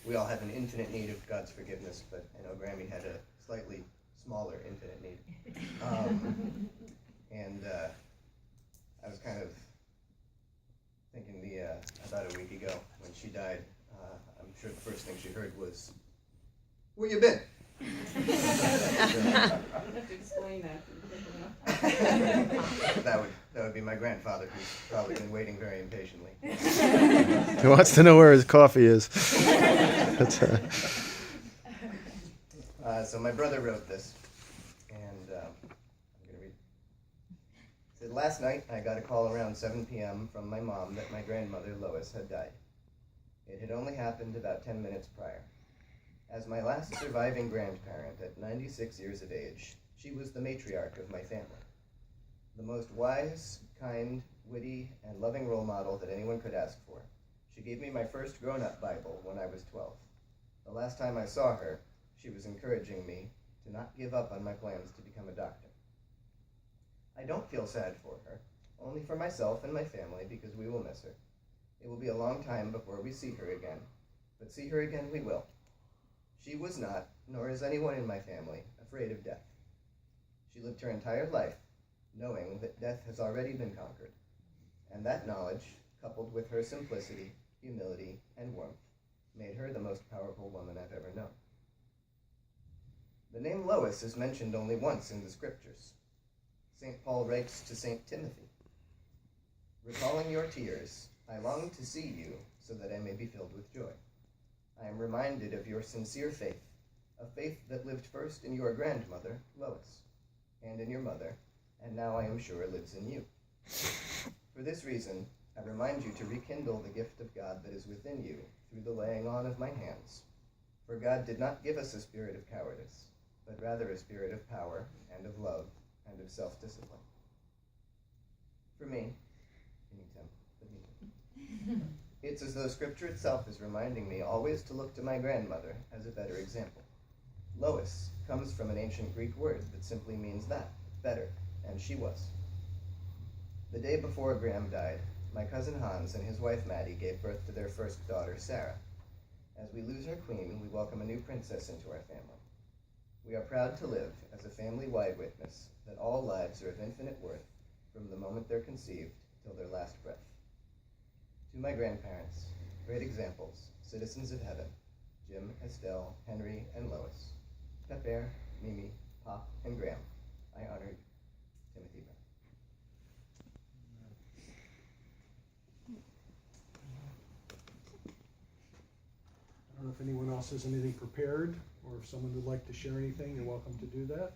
we all have an infinite need of God's forgiveness, but I know Grammy had a slightly smaller infinite need. And I was kind of thinking about a week ago when she died, I'm sure the first thing she heard was, "Where you been?" You have to explain that. That would be my grandfather, who's probably been waiting very impatiently. He wants to know where his coffee is. So my brother wrote this, and I'm going to read it. It said, "Last night I got a call around 7 p.m. from my mom that my grandmother, Lois, had died. It had only happened about 10 minutes prior. As my last surviving grandparent at 96 years of age, she was the matriarch of my family. The most wise, kind, witty, and loving role model that anyone could ask for. She gave me my first grown-up Bible when I was 12. The last time I saw her, she was encouraging me to not give up on my plans to become a doctor. I don't feel sad for her, only for myself and my family because we will miss her. It will be a long time before we see her again, but see her again we will. She was not, nor is anyone in my family, afraid of death. She lived her entire life knowing that death has already been conquered, and that knowledge, coupled with her simplicity, humility, and warmth, made her the most powerful woman I've ever known. The name Lois is mentioned only once in the scriptures. St. Paul writes to St. Timothy, 'Recalling your tears, I long to see you so that I may be filled with joy. I am reminded of your sincere faith, a faith that lived first in your grandmother, Lois, and in your mother, and now I am sure lives in you. For this reason, I remind you to rekindle the gift of God that is within you through the laying on of my hands. For God did not give us a spirit of cowardice, but rather a spirit of power and of love and of self-discipline.' For me, it's as though Scripture itself is reminding me always to look to my grandmother as a better example. Lois comes from an ancient Greek word that simply means that, better, and she was. The day before Graham died, my cousin Hans and his wife Maddie gave birth to their first daughter, Sarah. As we lose our queen, we welcome a new princess into our family. We are proud to live as a family-wide witness that all lives are of infinite worth from the moment they're conceived till their last breath. To my grandparents, great examples, citizens of heaven, Jim, Estelle, Henry, and Lois, Pepper, Mimi, Pop, and Graham, I honor you. Timothy Brown." I don't know if anyone else has anything prepared, or if someone would like to share anything, you're welcome to do that.